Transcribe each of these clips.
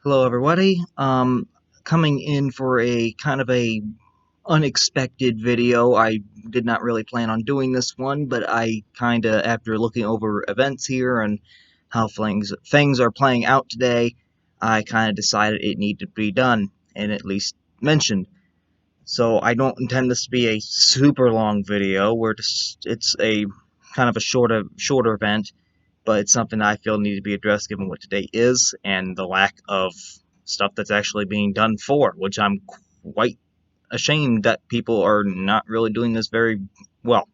Hello, everybody. Coming in for a kind of a unexpected video. I did not really plan on doing this one, but I kind of, after looking over events here and how things are playing out today, I kind of decided it needed to be done and at least mentioned. So I don't intend this to be a super long video. It's a kind of a shorter event, but it's something I feel needs to be addressed given what today is and the lack of stuff that's actually being done for, which I'm quite ashamed that people are not really doing this very well.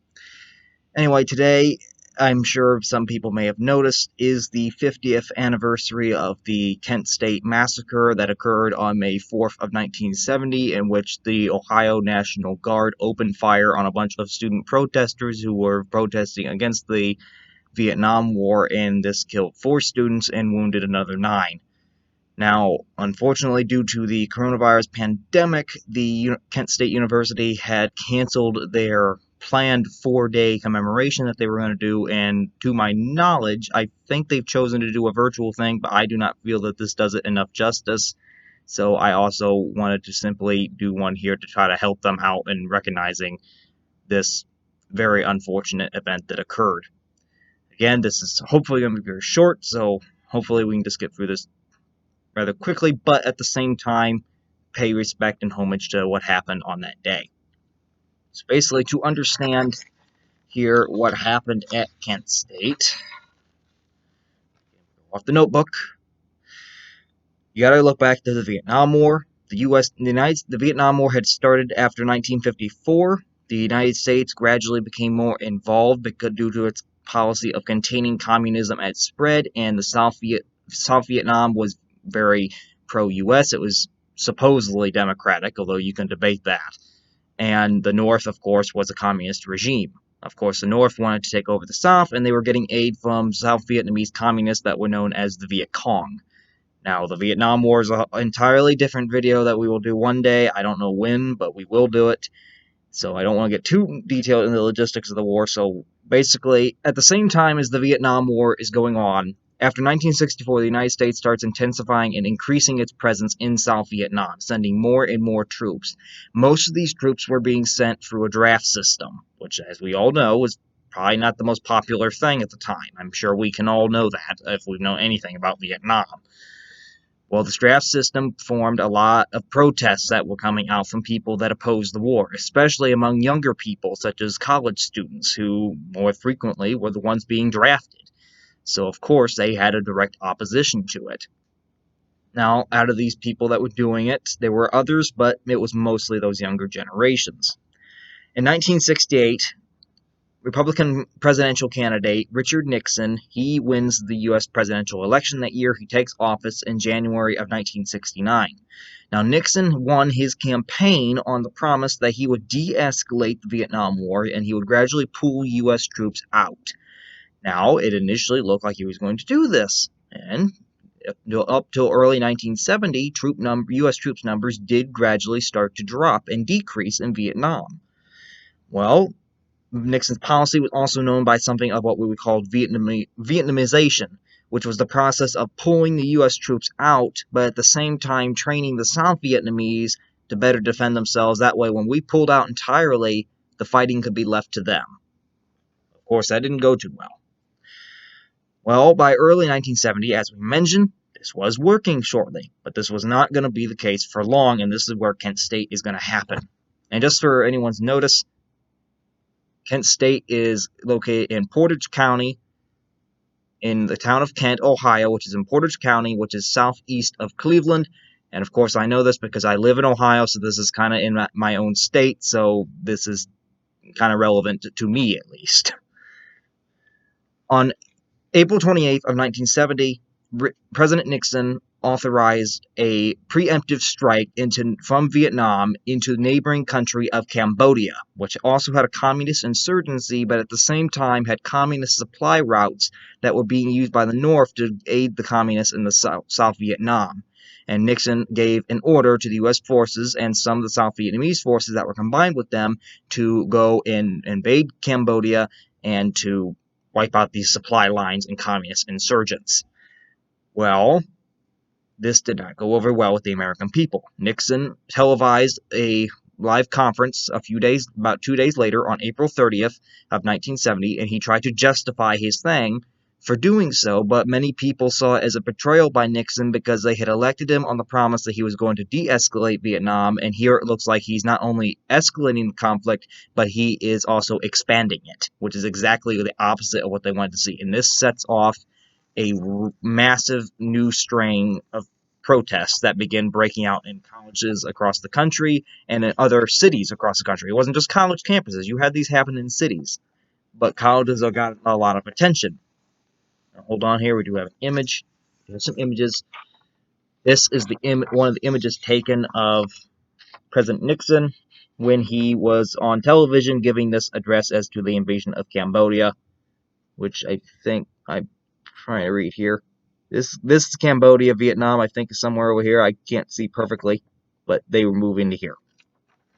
Anyway, today, I'm sure some people may have noticed, is the 50th anniversary of the Kent State Massacre that occurred on May 4th of 1970, in which the Ohio National Guard opened fire on a bunch of student protesters who were protesting against the Vietnam War, and this killed 4 students and wounded another 9. Now, unfortunately, due to the coronavirus pandemic, the Kent State University had canceled their planned 4-day commemoration that they were going to do, and to my knowledge, I think they've chosen to do a virtual thing, but I do not feel that this does it enough justice. So I also wanted to simply do one here to try to help them out in recognizing this very unfortunate event that occurred. Again, this is hopefully going to be very short, so hopefully we can just get through this rather quickly, but at the same time, pay respect and homage to what happened on that day. So basically, to understand here what happened at Kent State, off the notebook, you gotta look back to the Vietnam War. The Vietnam War had started after 1954. The United States gradually became more involved due to its policy of containing communism at spread, and the South Vietnam was very pro-U.S. It was supposedly democratic, although you can debate that. And the North, of course, was a communist regime. Of course, the North wanted to take over the South, and they were getting aid from South Vietnamese communists that were known as the Viet Cong. Now, the Vietnam War is an entirely different video that we will do one day. I don't know when, but we will do it. So I don't want to get too detailed in the logistics of the war. So basically, at the same time as the Vietnam War is going on, after 1964, the United States starts intensifying and increasing its presence in South Vietnam, sending more and more troops. Most of these troops were being sent through a draft system, which, as we all know, was probably not the most popular thing at the time. I'm sure we can all know that if we know anything about Vietnam. Well, this draft system formed a lot of protests that were coming out from people that opposed the war, especially among younger people, such as college students, who more frequently were the ones being drafted. So, of course, they had a direct opposition to it. Now, out of these people that were doing it, there were others, but it was mostly those younger generations. In 1968, Republican presidential candidate Richard Nixon, he wins the U.S. presidential election that year. He takes office in January of 1969. Now, Nixon won his campaign on the promise that he would de-escalate the Vietnam War and he would gradually pull U.S. troops out. Now, it initially looked like he was going to do this, and up till early 1970, U.S. troops numbers did gradually start to drop and decrease in Vietnam. Well, Nixon's policy was also known by something of what we would call Vietnamization, which was the process of pulling the U.S. troops out, but at the same time training the South Vietnamese to better defend themselves. That way, when we pulled out entirely, the fighting could be left to them. Of course, that didn't go too well. Well, by early 1970, as we mentioned, this was working shortly, but this was not going to be the case for long, and this is where Kent State is going to happen. And just for anyone's notice, Kent State is located in Portage County, in the town of Kent, Ohio, which is in Portage County, which is southeast of Cleveland. And of course, I know this because I live in Ohio, so this is kind of in my own state, so this is kind of relevant to me, at least. On April 28th of 1970, President Nixon authorized a preemptive strike from Vietnam into the neighboring country of Cambodia, which also had a communist insurgency, but at the same time had communist supply routes that were being used by the North to aid the communists in the South Vietnam. And Nixon gave an order to the U.S. forces and some of the South Vietnamese forces that were combined with them to go and invade Cambodia and to wipe out these supply lines and communist insurgents. Well, This did not go over well with the American people. Nixon televised a live conference about 2 days later on April 30th of 1970, and he tried to justify his thing for doing so, but many people saw it as a betrayal by Nixon because they had elected him on the promise that he was going to de-escalate Vietnam, and here it looks like he's not only escalating the conflict, but he is also expanding it, which is exactly the opposite of what they wanted to see. And this sets off a massive new strain of protests that began breaking out in colleges across the country and in other cities across the country. It wasn't just college campuses. You had these happen in cities, but colleges have got a lot of attention. Now, hold on here. We do have an image. Here's some images. This is one of the images taken of President Nixon when he was on television giving this address as to the invasion of Cambodia, which I think I'm trying to read here. This is Cambodia, Vietnam, I think is somewhere over here. I can't see perfectly, but they were moving to here.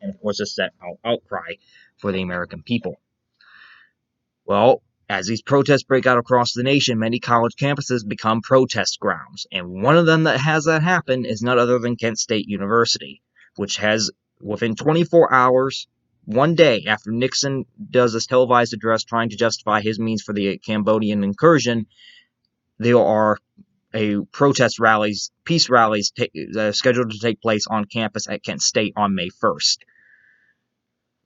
And of course, this set outcry for the American people. Well, as these protests break out across the nation, many college campuses become protest grounds. And one of them that has that happen is none other than Kent State University, which has, within 24 hours, one day after Nixon does this televised address trying to justify his means for the Cambodian incursion, there are peace rallies scheduled to take place on campus at Kent State on May 1st.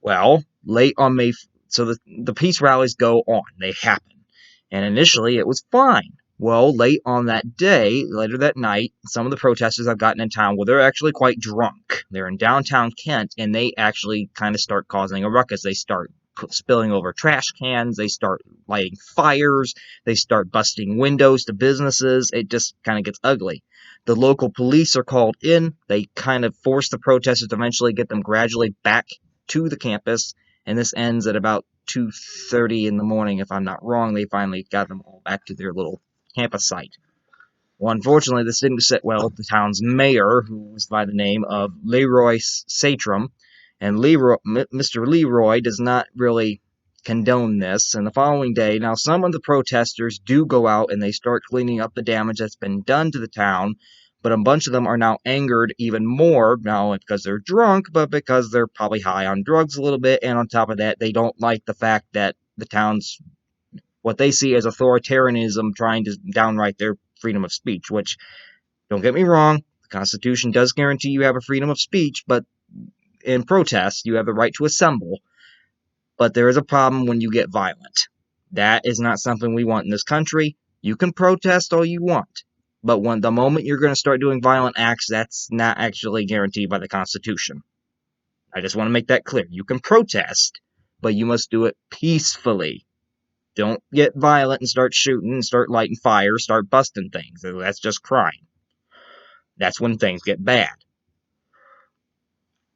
Well, late on May, so the peace rallies go on, they happen, and initially it was fine. Well, late on that day, later that night, some of the protesters have gotten in town where they're actually quite drunk. They're in downtown Kent, and they actually kind of start causing a ruckus. They start spilling over trash cans, they start lighting fires, they start busting windows to businesses. It just kind of gets ugly. The local police are called in. They kind of force the protesters to eventually get them gradually back to the campus, and this ends at about 2:30 in the morning, if I'm not wrong. They finally got them all back to their little campus site. Well, unfortunately, this didn't sit well with the town's mayor, who was by the name of Leroy Satram, and Mr. Leroy does not really condone this. And the following day, now some of the protesters do go out and they start cleaning up the damage that's been done to the town, but a bunch of them are now angered even more, not only because they're drunk, but because they're probably high on drugs a little bit, and on top of that, they don't like the fact that the town's what they see as authoritarianism trying to downright their freedom of speech, which, don't get me wrong, the Constitution does guarantee you have a freedom of speech, but in protest, you have the right to assemble, but there is a problem when you get violent. That is not something we want in this country. You can protest all you want, but when the moment you're going to start doing violent acts, that's not actually guaranteed by the Constitution. I just want to make that clear. You can protest, but you must do it peacefully. Don't get violent and start shooting and start lighting fires, start busting things. That's just crime. That's when things get bad.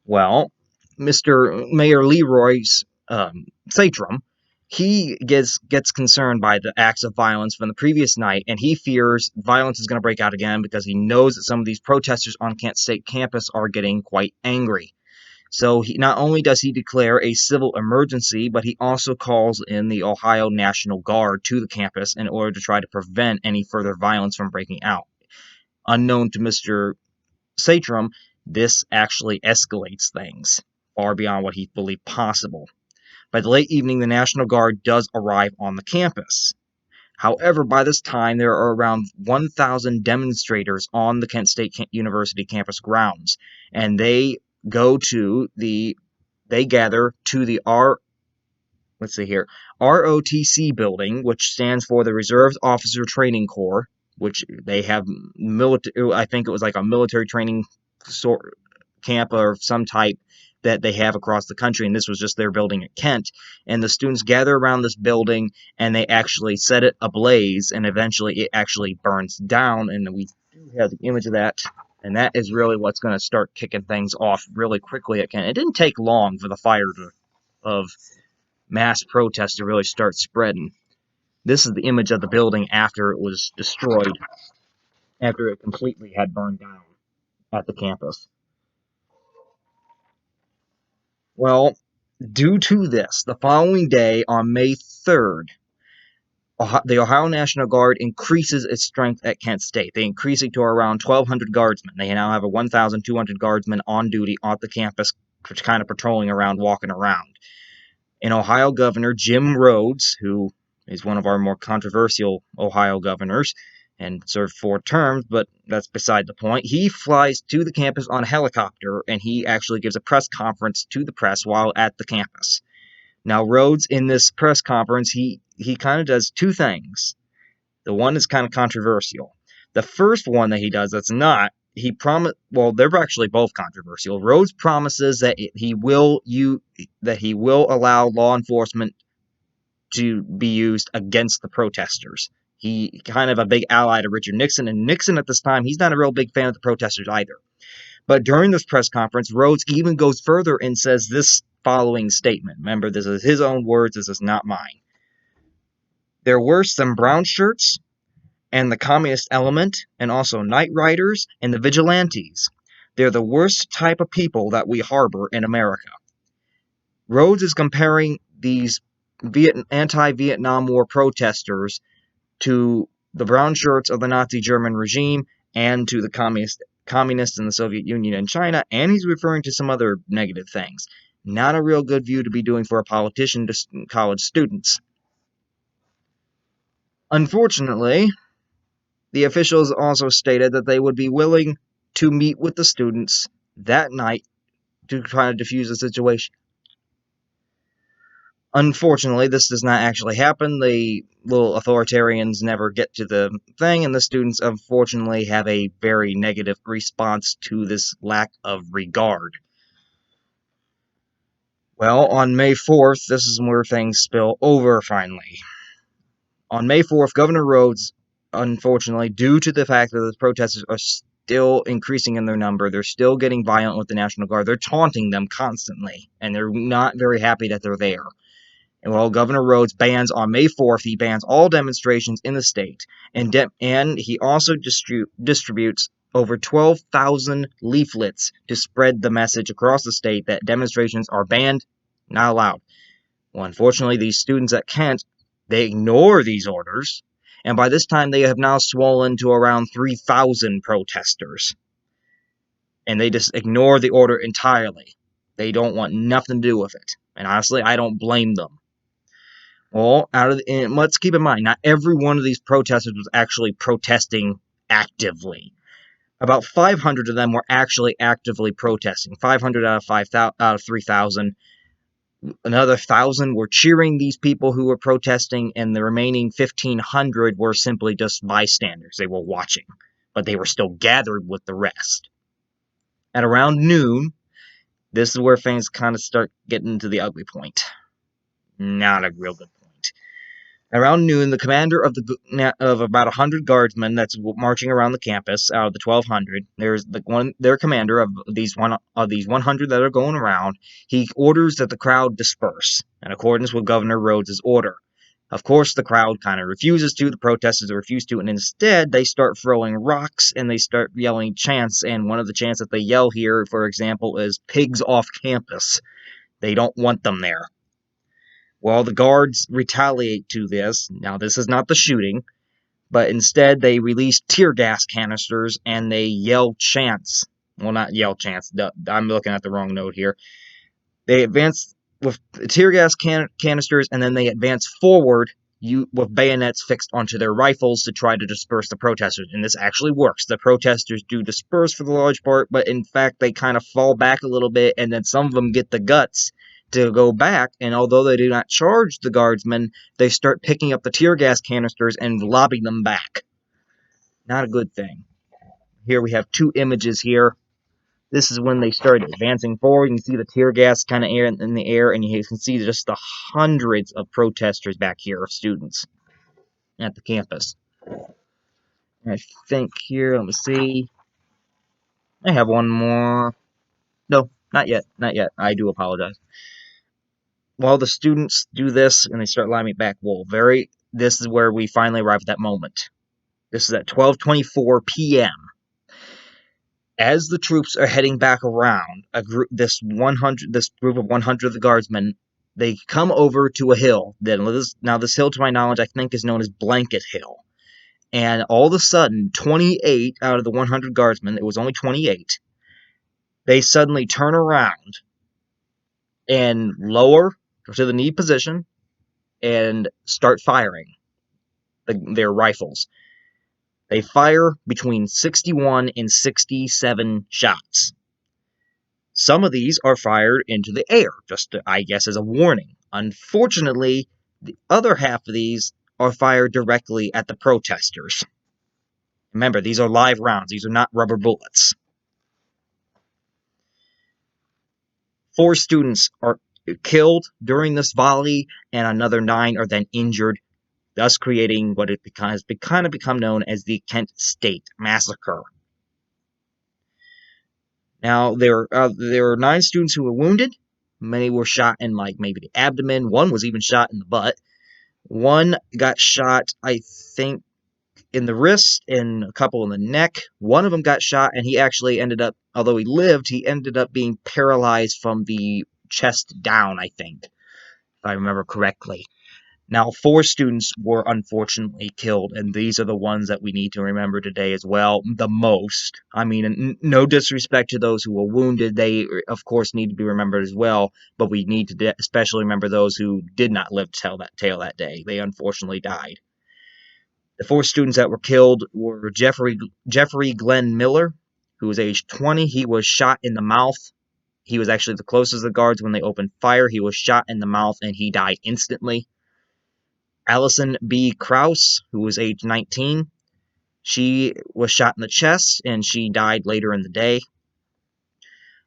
Well, Mr. Mayor Leroy's Satram, he gets concerned by the acts of violence from the previous night, and he fears violence is going to break out again because he knows that some of these protesters on Kent State campus are getting quite angry. So not only does he declare a civil emergency, but he also calls in the Ohio National Guard to the campus in order to try to prevent any further violence from breaking out. Unknown to Mr. Satram, this actually escalates things far beyond what he believed possible. By the late evening, the National Guard does arrive on the campus. However, by this time, there are around 1,000 demonstrators on the Kent State University campus grounds, and they gather to the ROTC building, which stands for the Reserve Officer Training Corps, which they have I think it was like a military training camp of some type that they have across the country, and this was just their building at Kent. And the students gather around this building, and they actually set it ablaze, and eventually it actually burns down, and we do have the image of that. And that is really what's going to start kicking things off really quickly at Kent. It didn't take long for the fire of mass protests to really start spreading. This is the image of the building after it was destroyed, after it completely had burned down at the campus. Well, due to this, the following day, on May 3rd, the Ohio National Guard increases its strength at Kent State. They increase it to around 1,200 guardsmen. They now have a 1,200 guardsmen on duty on the campus, kind of patrolling around, walking around. An Ohio governor, Jim Rhodes, who is one of our more controversial Ohio governors and served 4 terms, but that's beside the point. He flies to the campus on a helicopter, and he actually gives a press conference to the press while at the campus. Now, Rhodes, in this press conference, he kind of does 2 things. The one is kind of controversial. The first one that he does that's not, they're actually both controversial. Rhodes promises that he will allow law enforcement to be used against the protesters. He kind of a big ally to Richard Nixon, and Nixon at this time, he's not a real big fan of the protesters either. But during this press conference, Rhodes even goes further and says this following statement. Remember, this is his own words, this is not mine. There were some brown shirts and the communist element, and also night riders and the vigilantes. They're the worst type of people that we harbor in America. Rhodes is comparing these anti-Vietnam War protesters to the brown shirts of the Nazi German regime and to the communists in the Soviet Union and China, and he's referring to some other negative things. Not a real good view to be doing for a politician to college students. Unfortunately, the officials also stated that they would be willing to meet with the students that night to try to defuse the situation. Unfortunately, this does not actually happen. The little authoritarians never get to the thing, and the students unfortunately have a very negative response to this lack of regard. Well, on May 4th, this is where things spill over finally. On May 4th, Governor Rhodes, unfortunately, due to the fact that the protesters are still increasing in their number, they're still getting violent with the National Guard, they're taunting them constantly, and they're not very happy that they're there. And well, Governor Rhodes bans on May 4th, he bans all demonstrations in the state, and he also distributes over 12,000 leaflets to spread the message across the state that demonstrations are banned, not allowed. Well, unfortunately, these students at Kent, they ignore these orders, and by this time they have now swollen to around 3,000 protesters. And they just ignore the order entirely. They don't want nothing to do with it. And honestly, I don't blame them. Well, let's keep in mind, not every one of these protesters was actually protesting actively. About 500 of them were actually actively protesting. 500 out of 3,000. Another 1,000 were cheering these people who were protesting, and the remaining 1,500 were simply just bystanders. They were watching, but they were still gathered with the rest. At around noon, this is where things kind of start getting to the ugly point. Not a real good point. Around noon, the commander of about 100 guardsmen that's marching around the campus out of the 1,200, their commander of these 100 that are going around, he orders that the crowd disperse in accordance with Governor Rhodes' order. Of course, the crowd kind of refuses to, the protesters refuse to, and instead they start throwing rocks and they start yelling chants, and one of the chants that they yell here, for example, is "pigs off campus." They don't want them there. Well, the guards retaliate to this. Now, this is not the shooting, but instead they release tear gas canisters and they yell chants. Well, not yell chants. I'm looking at the wrong note here. They advance with tear gas canisters, and then they advance forward with bayonets fixed onto their rifles to try to disperse the protesters. And this actually works. The protesters do disperse for the large part, but in fact they kind of fall back a little bit, and then some of them get the guts to go back, and although they do not charge the guardsmen, they start picking up the tear gas canisters and lobbing them back. Not a good thing. Here we have 2 images here. This is when they start advancing forward. You can see the tear gas kind of in the air, and you can see just the hundreds of protesters back here of students at the campus. And I think here, let me see. I have one more. No, not yet. Not yet. I do apologize. While the students do this and they start lining back, this is where we finally arrive at that moment. This is at 12:24 p.m. As the troops are heading back around, this group of 100 of the guardsmen, They come over to a hill. Now this hill, to my knowledge, I think is known as Blanket Hill. And all of a sudden, 28 out of the 100 guardsmen, it was only 28, they suddenly turn around and lower to the knee position and start firing their rifles. They fire between 61 and 67 shots. Some of these are fired into the air, just I guess as a warning. Unfortunately, the other half of these are fired directly at the protesters. Remember, these are live rounds. These are not rubber bullets. 4 students are killed during this volley, and another 9 are then injured, thus creating what it has kind of become known as the Kent State Massacre. Now, there were 9 students who were wounded. Many were shot in, like, maybe the abdomen. One was even shot in the butt. One got shot, I think, in the wrist, and a couple in the neck. One of them got shot, and he actually ended up, although he lived, he ended up being paralyzed from the chest down, I think, if I remember correctly. Now, 4 students were unfortunately killed, and these are the ones that we need to remember today as well, the most. I mean, no disrespect to those who were wounded. They, of course, need to be remembered as well, but we need to especially remember those who did not live to tell that tale that day. They unfortunately died. The 4 students that were killed were Jeffrey Glenn Miller, who was age 20. He was shot in the mouth. He was actually the closest to the guards when they opened fire. He was shot in the mouth, and he died instantly. Allison B. Krause, who was age 19, she was shot in the chest, and she died later in the day.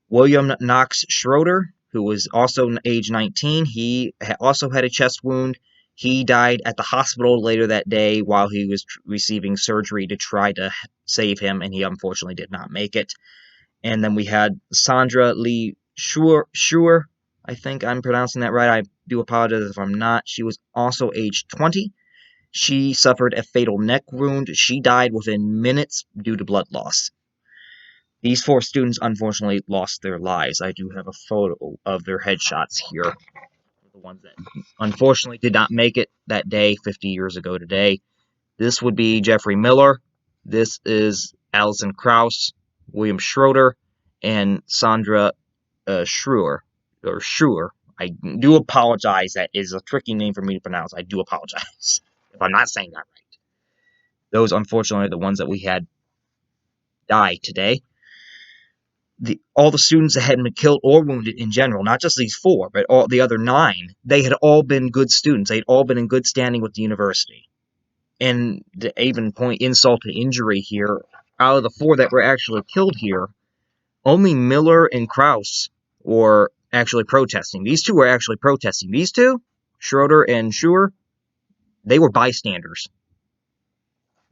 William Knox Schroeder, who was also age 19, he also had a chest wound. He died at the hospital later that day while he was receiving surgery to try to save him, and he unfortunately did not make it. And then we had Sandra Lee Schur, I think I'm pronouncing that right. I do apologize if I'm not. She was also age 20. She suffered a fatal neck wound. She died within minutes due to blood loss. These 4 students unfortunately lost their lives. I do have a photo of their headshots here. The ones that unfortunately did not make it that day 50 years ago today. This would be Jeffrey Miller. This is Allison Krause, William Schroeder, and Sandra Schruer. I do apologize. That is a tricky name for me to pronounce. I do apologize if I'm not saying that right. Those, unfortunately, are the ones that we had die today. All the students that had been killed or wounded in general, not just these 4, but all the other 9, they had all been good students. They had all been in good standing with the university. And to even point insult to injury here, out of the 4 that were actually killed here, only Miller and Krause were actually protesting. These 2 were actually protesting. These 2, Schroeder and Schur, they were bystanders.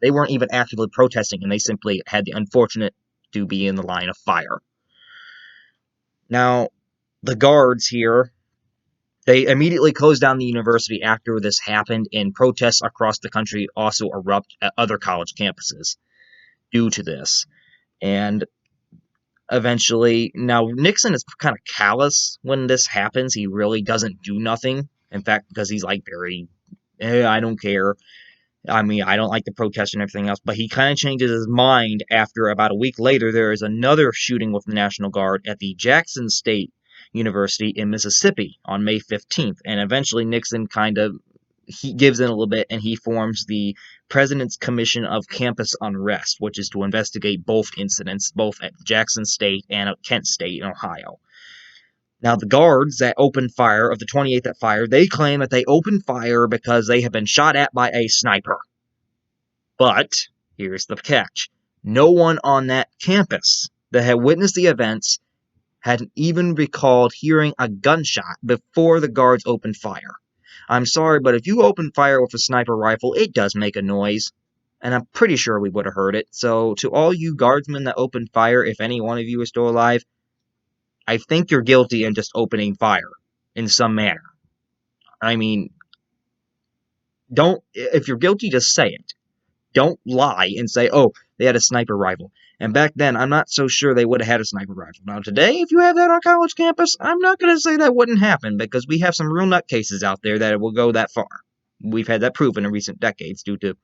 They weren't even actively protesting, and they simply had the unfortunate to be in the line of fire. Now, the guards here, they immediately closed down the university after this happened, and protests across the country also erupt at other college campuses due to this. And eventually, now Nixon is kind of callous when this happens. He really doesn't do nothing. In fact, because he's like I don't care. I mean, I don't like the protest and everything else, but he kind of changes his mind after about a week later. There is another shooting with the National Guard at the Jackson State University in Mississippi on May 15th, and eventually Nixon he gives in a little bit, and he forms the President's Commission of Campus Unrest, which is to investigate both incidents, both at Jackson State and at Kent State in Ohio. Now, the guards that opened fire, of the 28 that fired, they claim that they opened fire because they had been shot at by a sniper. But, here's the catch. No one on that campus that had witnessed the events had even recalled hearing a gunshot before the guards opened fire. I'm sorry, but if you open fire with a sniper rifle, it does make a noise. And I'm pretty sure we would have heard it. So, to all you guardsmen that opened fire, if any one of you is still alive, I think you're guilty in just opening fire in some manner. I mean, if you're guilty, just say it. Don't lie and say, oh, they had a sniper rifle. And back then, I'm not so sure they would have had a sniper rifle. Now, today, if you have that on college campus, I'm not going to say that wouldn't happen, because we have some real nutcases out there that will go that far. We've had that proven in recent decades due to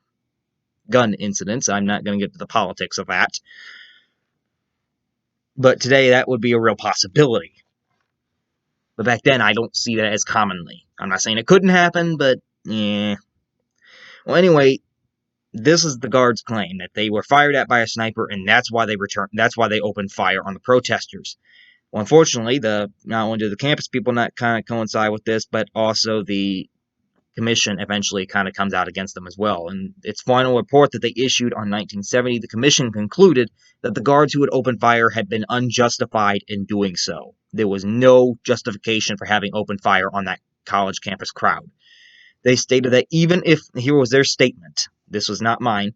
gun incidents. I'm not going to get to the politics of that. But today, that would be a real possibility. But back then, I don't see that as commonly. I'm not saying it couldn't happen, but yeah. Well, anyway, this is the guards' claim, that they were fired at by a sniper, and that's why they opened fire on the protesters. Well, unfortunately, not only do the campus people not kind of coincide with this, but also the commission eventually kind of comes out against them as well. In its final report that they issued on 1970, the commission concluded that the guards who had opened fire had been unjustified in doing so. There was no justification for having opened fire on that college campus crowd. They stated that even if, here was their statement, this was not mine,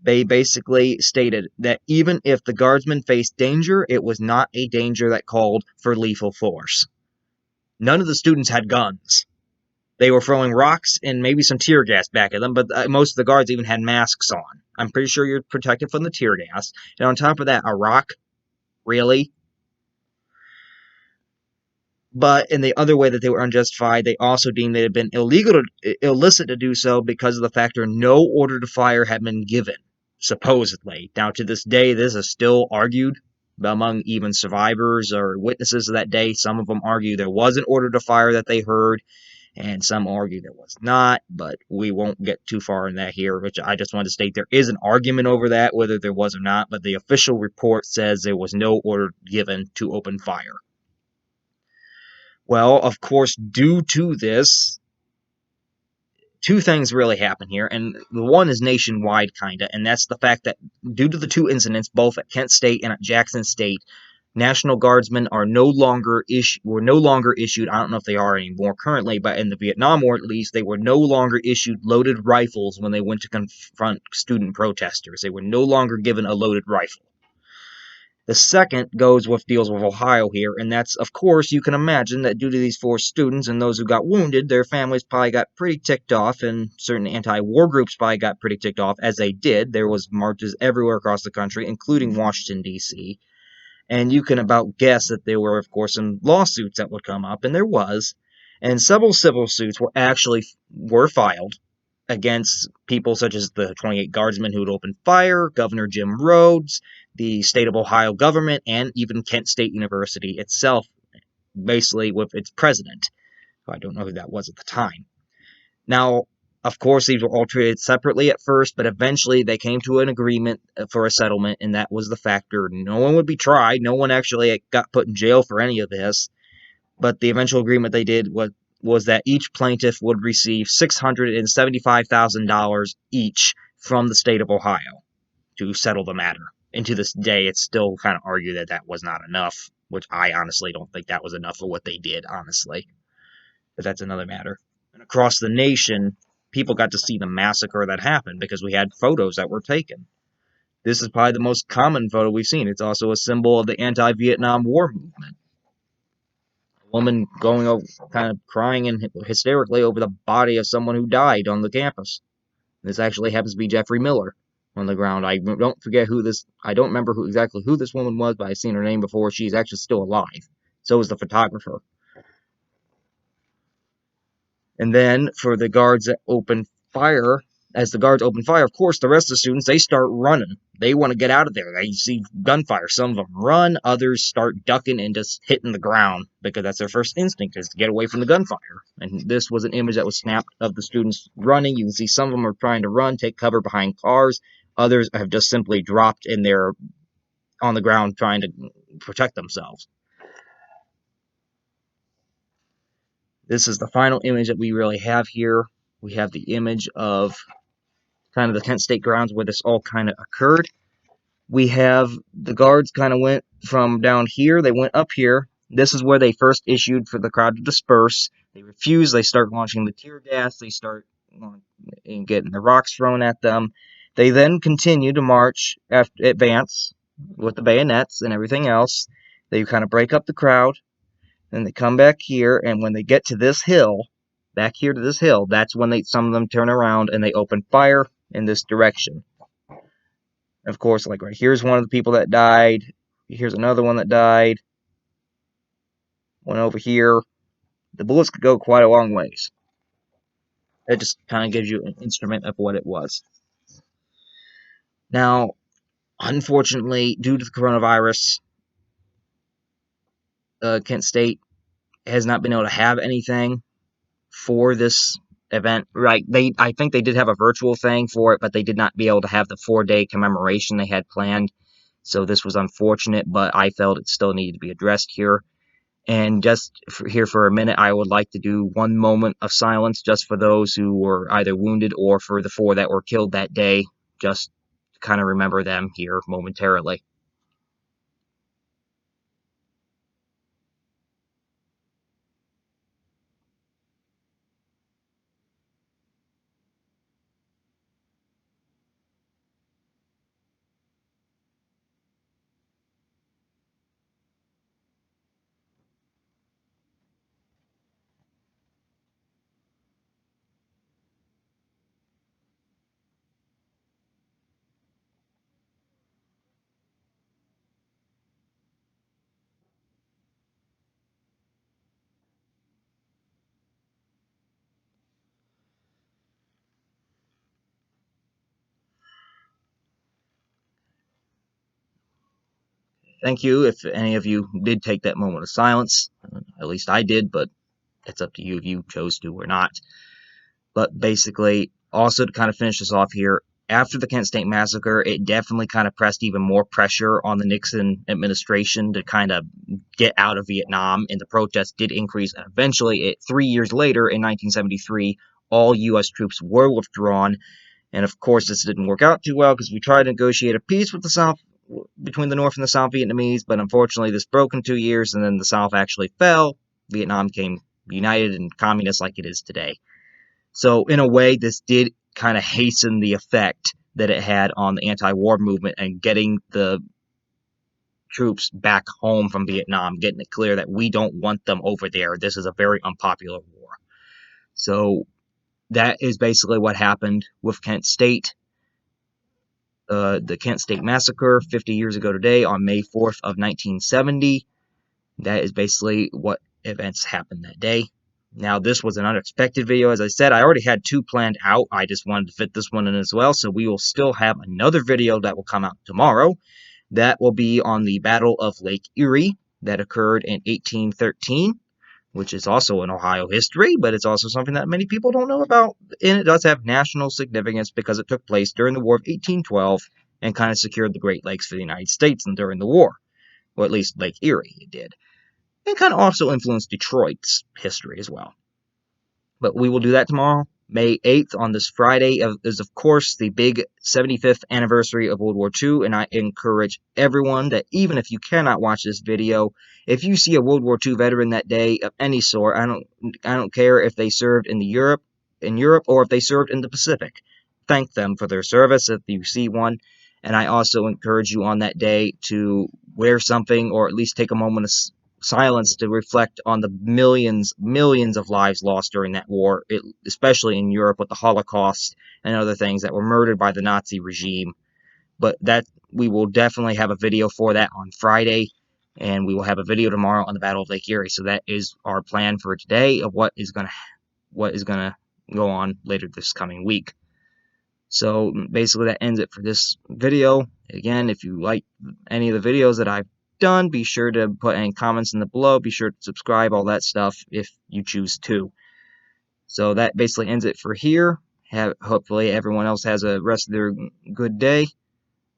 they basically stated that even if the guardsmen faced danger, it was not a danger that called for lethal force. None of the students had guns. They were throwing rocks and maybe some tear gas back at them, but most of the guards even had masks on. I'm pretty sure you're protected from the tear gas. And on top of that, a rock? Really? But in the other way that they were unjustified, they also deemed it had been illicit to do so because of the fact that no order to fire had been given, supposedly. Now, to this day, this is still argued among even survivors or witnesses of that day. Some of them argue there was an order to fire that they heard, and some argue there was not, but we won't get too far in that here, which I just want to state there is an argument over that, whether there was or not, but the official report says there was no order given to open fire. Well, of course, due to this, two things really happen here, and the one is nationwide, kinda, and that's the fact that due to the two incidents, both at Kent State and at Jackson State, National Guardsmen were no longer issued, I don't know if they are anymore currently, but in the Vietnam War at least, they were no longer issued loaded rifles when they went to confront student protesters. They were no longer given a loaded rifle. The second deals with Ohio here, and that's, of course, you can imagine that due to these 4 students and those who got wounded, their families probably got pretty ticked off, and certain anti-war groups probably got pretty ticked off, as they did. There was marches everywhere across the country, including Washington, D.C., and you can about guess that there were, of course, some lawsuits that would come up, and there was, and several civil suits were filed against people such as the 28 guardsmen who had opened fire, Governor Jim Rhodes, the state of Ohio government, and even Kent State University itself, basically with its president, who I don't know who that was at the time. Now, of course, these were all treated separately at first, but eventually they came to an agreement for a settlement, and that was the factor. No one would be tried. No one actually got put in jail for any of this, but the eventual agreement they did was that each plaintiff would receive $675,000 each from the state of Ohio to settle the matter. And to this day, it's still kind of argued that that was not enough, which I honestly don't think that was enough for what they did, honestly. But that's another matter. And across the nation, people got to see the massacre that happened because we had photos that were taken. This is probably the most common photo we've seen. It's also a symbol of the anti-Vietnam War movement. Woman going over, kind of crying and hysterically over the body of someone who died on the campus. This actually happens to be Jeffrey Miller on the ground. I don't remember exactly who this woman was, but I've seen her name before. She's actually still alive. So is the photographer. And then for the guards that open fire, as the guards open fire, of course, the rest of the students, they start running. They want to get out of there. They see gunfire. Some of them run, others start ducking and just hitting the ground because that's their first instinct, is to get away from the gunfire. And this was an image that was snapped of the students running. You can see some of them are trying to run, take cover behind cars. Others have just simply dropped and they're on the ground trying to protect themselves. This is the final image that we really have here. We have the image of kind of the Kent State grounds where this all kind of occurred. We have the guards kind of went from down here, they went up here. This is where they first issued for the crowd to disperse. They refuse, they start launching the tear gas, they start getting the rocks thrown at them. They then continue to march, advance with the bayonets and everything else. They kind of break up the crowd. Then they come back here, and when they get to this hill, back here to this hill, that's when some of them turn around and they open fire. in this direction. Of course, like right here's one of the people that died. Here's another one that died. One over here. The bullets could go quite a long ways. It just kind of gives you an instrument of what it was. Now, unfortunately, due to the coronavirus, Kent State has not been able to have anything for this event. Right? I think they did have a virtual thing for it, but they did not be able to have the 4-day commemoration they had planned. So this was unfortunate, but I felt it still needed to be addressed here. And just here for a minute, I would like to do one moment of silence just for those who were either wounded or for the 4 that were killed that day. Just to kind of remember them here momentarily. Thank you if any of you did take that moment of silence. At least I did, but it's up to you if you chose to or not. But basically, also to kind of finish this off here, after the Kent State Massacre, it definitely kind of pressed even more pressure on the Nixon administration to kind of get out of Vietnam, and the protests did increase. And eventually, 3 years later, in 1973, all U.S. troops were withdrawn. And of course, this didn't work out too well because we tried to negotiate a peace with the South, between the North and the South Vietnamese, but unfortunately, this broke in 2 years, and then the South actually fell. Vietnam became united and communist like it is today. So in a way, this did kind of hasten the effect that it had on the anti-war movement and getting the troops back home from Vietnam, getting it clear that we don't want them over there. This is a very unpopular war. So that is basically what happened with Kent State. The Kent State Massacre 50 years ago today on May 4th of 1970. That is basically what events happened that day. Now, this was an unexpected video. As I said, I already had 2 planned out. I just wanted to fit this one in as well. So we will still have another video that will come out tomorrow. That will be on the Battle of Lake Erie that occurred in 1813, which is also in Ohio history, but it's also something that many people don't know about. And it does have national significance because it took place during the War of 1812 and kind of secured the Great Lakes for the United States and during the war. Or at least Lake Erie, it did. And kind of also influenced Detroit's history as well. But we will do that tomorrow. May 8th on this Friday is, of course, the big 75th anniversary of World War II, and I encourage everyone that even if you cannot watch this video, if you see a World War II veteran that day of any sort, I don't care if they served in Europe or if they served in the Pacific. Thank them for their service if you see one. And I also encourage you on that day to wear something or at least take a moment of silence to reflect on the millions of lives lost during that war, especially in Europe with the Holocaust and other things that were murdered by the Nazi regime. But that we will definitely have a video for that on Friday, and we will have a video tomorrow on the Battle of Lake Erie. So that is our plan for today of what is gonna go on later this coming week. So basically that ends it for this video. Again, if you like any of the videos that I've done, be sure to put any comments in the below. Be sure to subscribe, all that stuff, if you choose to. So that basically ends it for here. Hopefully everyone else has a rest of their good day,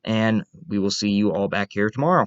and we will see you all back here tomorrow.